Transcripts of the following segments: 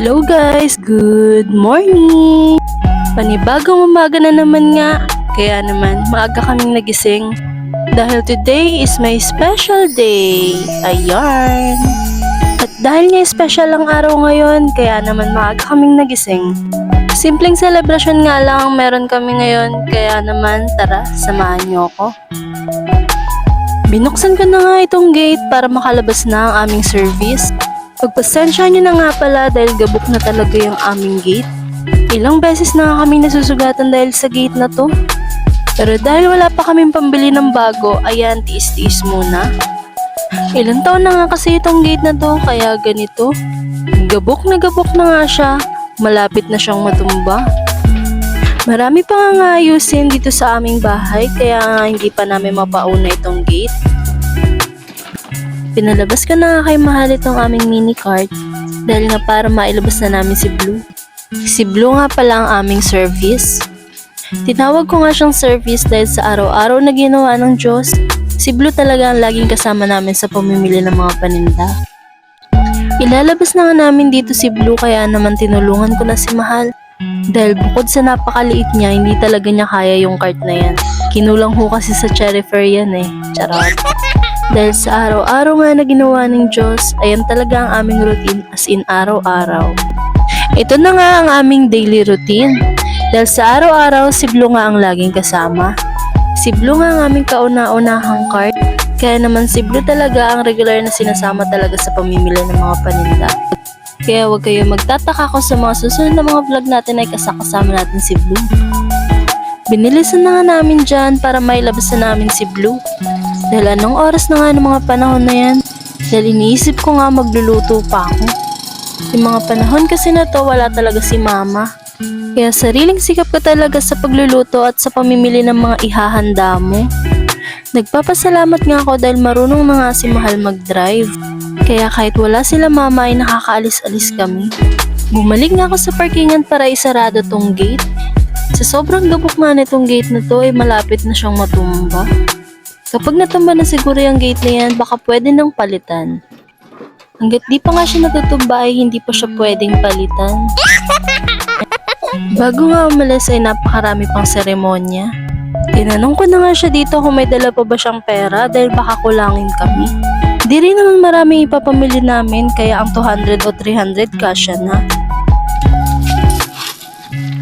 Hello guys! Good morning! Panibagong umaga na naman nga, kaya naman maaga kaming nagising. Dahil today is my special day. Ayan! At dahil nga special ang araw ngayon, kaya naman maaga kaming nagising. Simpleng celebration nga lang ang meron kami ngayon, kaya naman tara, samahan niyo ako. Binuksan ko na nga itong gate para makalabas na ang aming service. Pagpasensya nyo na nga pala dahil gabok na talaga yung aming gate. Ilang beses na nga kami nasusugatan dahil sa gate na to. Pero dahil wala pa kaming pambili ng bago, ayan, tiis-tiis muna. Ilang taon na nga kasi itong gate na to, kaya ganito. Gabok na nga siya, malapit na siyang matumba. Marami pa nga ayusin dito sa aming bahay, kaya nga hindi pa namin mapauna itong gate. Pinalabas ko na nga kay Mahal itong aming mini cart dahil nga para mailabas na namin si Blue. Si Blue nga pala ang aming service. Tinawag ko nga siyang service dahil sa araw-araw na ginawa ng Diyos, si Blue talaga ang laging kasama namin sa pamimili ng mga paninda. Ilalabas na nga namin dito si Blue kaya naman tinulungan ko na si Mahal. Dahil bukod sa napakaliit niya, hindi talaga niya kaya yung cart na yan. Kinulang ho kasi sa cherry fair yan eh. Charot. Dahil sa araw-araw nga na ginawa ng Diyos, ayan talaga ang aming routine as in araw-araw. Ito na nga ang aming daily routine. Dahil sa araw-araw, si Blue nga ang laging kasama. Si Blue nga ang aming kauna-unahang cart. Kaya naman si Blue talaga ang regular na sinasama talaga sa pamimili ng mga paninda. Kaya huwag kayo magtataka kung sa mga susunod na mga vlog natin ay kasama natin si Blue. Binilisan na nga namin dyan para mailabas na namin si Blue. Dahil anong oras na nga ng mga panahon na yan? Dahil iniisip ko nga magluluto pa ako. Yung mga panahon kasi na to wala talaga si Mama. Kaya sariling sikap ka talaga sa pagluluto at sa pamimili ng mga ihahanda mo. Nagpapasalamat nga ako dahil marunong na nga si Mahal mag-drive. Kaya kahit wala sila Mama ay nakakaalis-alis kami. Bumalik nga ako sa parkingan para isarado tong gate. Sa sobrang gabok nga nitong gate na to ay malapit na siyang matumba. Kapag natumba na siguro yung gate na yan, baka pwede nang palitan. Hanggat di pa nga siya natutumba ay hindi pa siya pwedeng palitan. Bago nga umalis ay napakarami pang seremonya. Tinanong ko na nga siya dito kung may dala pa ba siyang pera dahil baka kulangin kami. Di rin naman maraming ipapamili namin kaya ang 200 o 300 kasya na.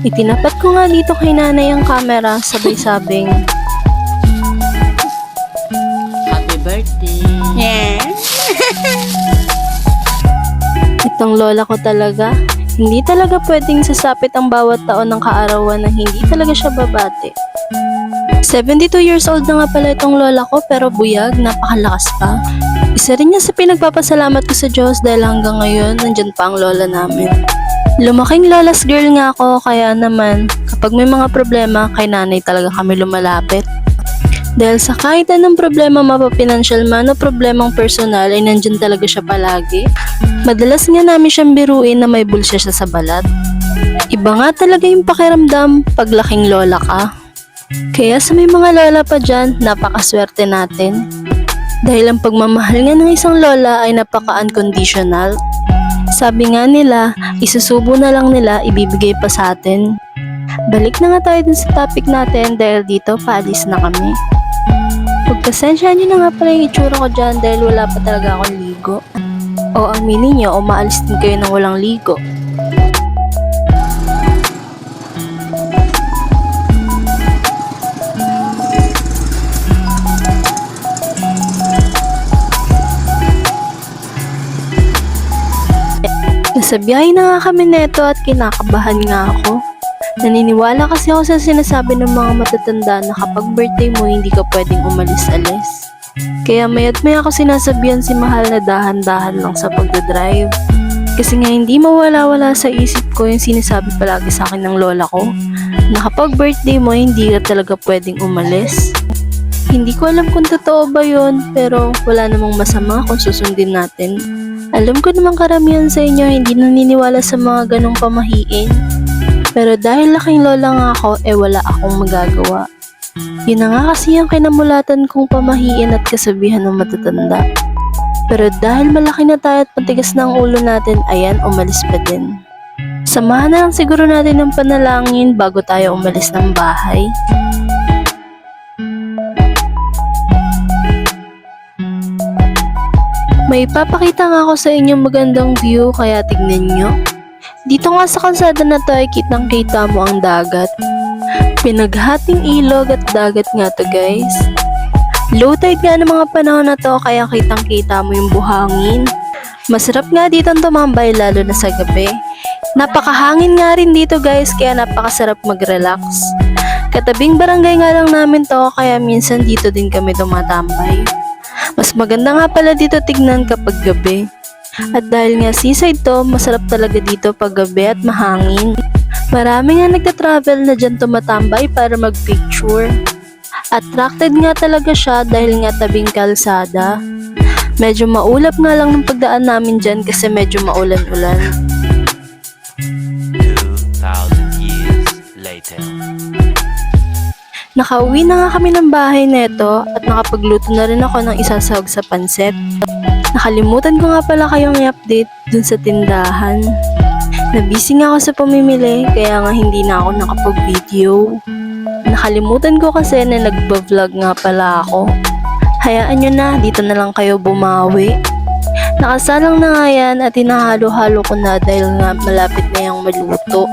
Itinapat ko nga dito kay nanay ang camera sabay-sabing Birthday. yeah. Itong lola ko talaga, hindi talaga pwedeng sasapit ang bawat taon ng kaarawan na hindi talaga siya babati. 72 years old na nga pala itong lola ko pero buyag, napakalakas pa. Isa rin niya sa pinagpapasalamat ko sa Diyos dahil hanggang ngayon nandyan pa ang lola namin. Lumaking lola's girl nga ako kaya naman kapag may mga problema kay nanay talaga kami lumalapit. Dahil sa kahit anong problema mapapinancial man o problemang personal ay nandyan talaga siya palagi. Madalas nga namin siyang biruin na may bulsa siya sa balat. Iba nga talaga yung pakiramdam pag laking lola ka. Kaya sa may mga lola pa dyan, napakaswerte natin. Dahil ang pagmamahal nga ng isang lola ay napaka-unconditional. Sabi nga nila, isusubo na lang nila, ibibigay pa sa atin. Balik na nga tayo dun sa topic natin dahil dito paalis na kami. Pagpasensya nyo na nga pala yung itsura ko dyan dahil wala pa talaga akong ligo. O aminin nyo o maalis din kayo ng walang ligo. Nasa biyahe na nga kami neto at kinakabahan nga ako. Naniniwala kasi ako sa sinasabi ng mga matatanda na kapag birthday mo hindi ka pwedeng umalis-alis. Kaya maya't maya ako sinasabihan si Mahal na dahan-dahan lang sa pagdadrive. Kasi nga hindi mawala-wala sa isip ko yung sinasabi palagi sa akin ng lola ko na kapag birthday mo hindi ka talaga pwedeng umalis. Hindi ko alam kung totoo ba yun pero wala namang masama kung susundin natin. Alam ko namang karamihan sa inyo hindi naniniwala sa mga ganong pamahiin. Pero dahil laking lola nga ako, wala akong magagawa. Yun na nga kasi yung kinamulatan kong pamahiin at kasabihan ng matatanda. Pero dahil malaki na tayo at matigas na ang ulo natin, ayan, umalis pa din. Samahan na lang siguro natin ng panalangin bago tayo umalis ng bahay. May papakita nga ako sa inyong magandang view kaya tignan nyo. Dito nga sa kalsada na to ay kitang kita mo ang dagat. Pinaghating ilog at dagat nga to guys. Low tide nga ng mga panahon na to kaya kitang kita mo yung buhangin. Masarap nga dito tumambay lalo na sa gabi. Napakahangin nga rin dito guys kaya napakasarap mag-relax. Katabing barangay nga lang namin to kaya minsan dito din kami tumatambay. Mas maganda nga pala dito tignan kapag gabi. At dahil nga seaside to, masarap talaga dito pag gabi at mahangin. Marami nga nagta-travel na dyan tumatambay para mag-picture. Attracted nga talaga siya dahil nga tabing kalsada. Medyo maulap nga lang ng pagdaan namin dyan kasi medyo maulan-ulan. 2,000 years later. Nakauwi na nga kami ng bahay neto at nakapagluto na rin ako ng isasahog sa pansit. Nakalimutan ko nga pala kayong i-update dun sa tindahan. Nabisi nga ako sa pamimili kaya nga hindi na ako nakapag-video. Nakalimutan ko kasi na nagba-vlog nga pala ako. Hayaan nyo na, dito na lang kayo bumawi. Nakasalang na nga yan at hinahalo-halo ko na dahil nga malapit na yung maluto.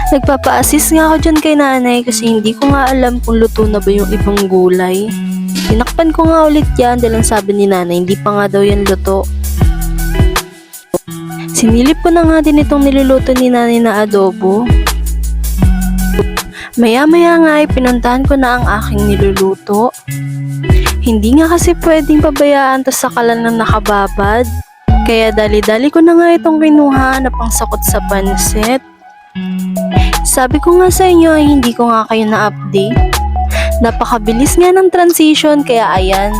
Nagpapa-assist nga ako dyan kay nanay kasi hindi ko nga alam kung luto na ba yung ibang gulay. Tinakpan ko nga ulit yan dahil ang sabi ni nanay hindi pa nga daw yan luto. Sinilip ko na nga din itong niluluto ni nanay na adobo. Maya-maya nga ay pinuntahan ko na ang aking niluluto. Hindi nga kasi pwedeng pabayaan to sa kalan ng nakababad. Kaya dali-dali ko na nga itong kinuha na pangsakot sa pansit. Sabi ko nga sa inyo ay hindi ko nga kayo na-update. Napakabilis nga ng transition kaya ayan.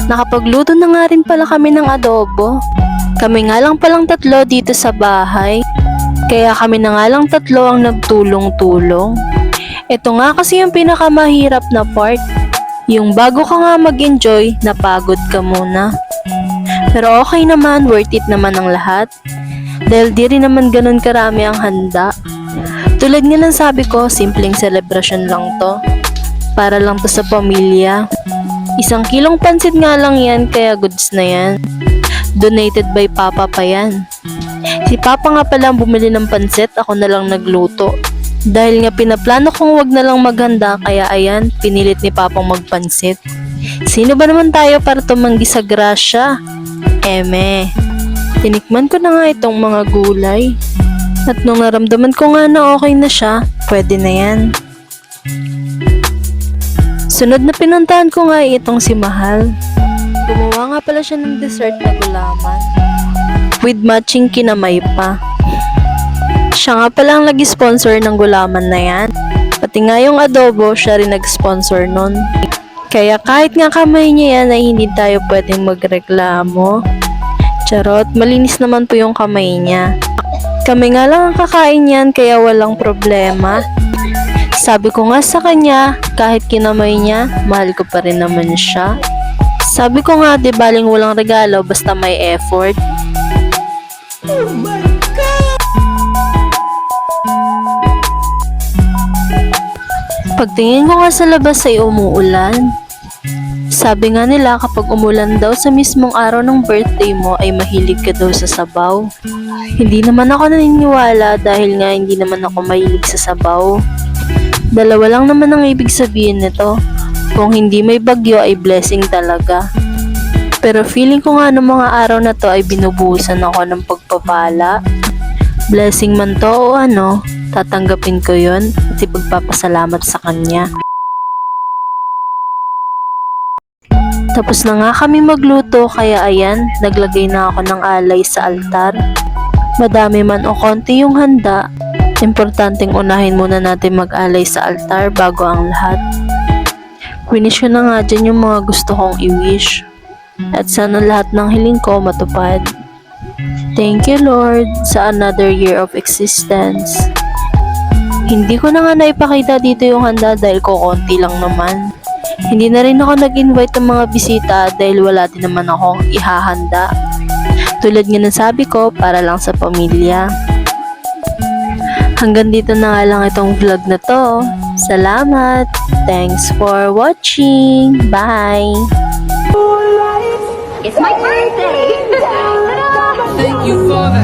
Nakapagluto na nga rin pala kami ng adobo. Kami nga lang palang tatlo dito sa bahay. Kaya kami na nga lang tatlo ang nagtulong-tulong. Ito nga kasi yung pinakamahirap na part. Yung bago ka nga mag-enjoy, napagod ka muna. Pero okay naman, worth it naman ang lahat. Dahil di rin naman ganun karami ang handa. Tulad nga lang sabi ko, simpleng celebration lang to. Para lang to sa pamilya. 1 kilong pansit nga lang yan, kaya goods na yan. Donated by Papa pa yan. Si Papa nga pala ang bumili ng pansit, ako na lang nagluto. Dahil nga pinaplano kong wag na lang maghanda, kaya ayan, pinilit ni Papang magpansit. Sino ba naman tayo para tumanggi sa grasya? Eme. Tinikman ko na nga itong mga gulay. At nung naramdaman ko nga na okay na siya, pwede na yan. Sunod na pinuntahan ko nga itong si Mahal. Gumawa nga pala siya ng dessert na gulaman. With matching kinamay pa. Siya nga pala ang nag-sponsor ng gulaman na yan. Pati nga yung adobo, siya rin nag-sponsor nun. Kaya kahit nga kamay niya yan ay hindi tayo pwedeng magreklamo. Charot, malinis naman po yung kamay niya. Kami nga lang ang kakain yan kaya walang problema. Sabi ko nga sa kanya, kahit kinamay niya, mahal ko pa rin naman siya. Sabi ko nga, di baling walang regalo basta may effort. Oh my God! Pagtingin ko nga sa labas ay umuulan. Sabi nga nila kapag umulan daw sa mismong araw ng birthday mo ay mahilig ka daw sa sabaw. Hindi naman ako naniniwala dahil nga hindi naman ako mahilig sa sabaw. Dalawa lang naman ang ibig sabihin nito. Kung hindi may bagyo ay blessing talaga. Pero feeling ko nga ng mga araw na to ay binubuhusan ako ng pagpapala. Blessing man to o ano, tatanggapin ko yun at ipagpapasalamat sa kanya. Tapos na nga kami magluto kaya ayan, naglagay na ako ng alay sa altar. Madami man o konti yung handa, Importanteng unahin muna natin mag-alay sa altar bago ang lahat. Winish ko na nga dyan yung mga gusto kong i-wish. At sana lahat ng hiling ko matupad. Thank you Lord sa another year of existence. Hindi ko na nga naipakita dito yung handa dahil kukonti lang naman. Hindi na rin ako nag-invite ng mga bisita dahil wala din naman akong ihahanda. Tulad nga ng sabi ko, para lang sa pamilya. Hanggang dito na nga lang itong vlog na to. Salamat! Thanks for watching! Bye! It's my birthday! Thank you for the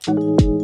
Thank you.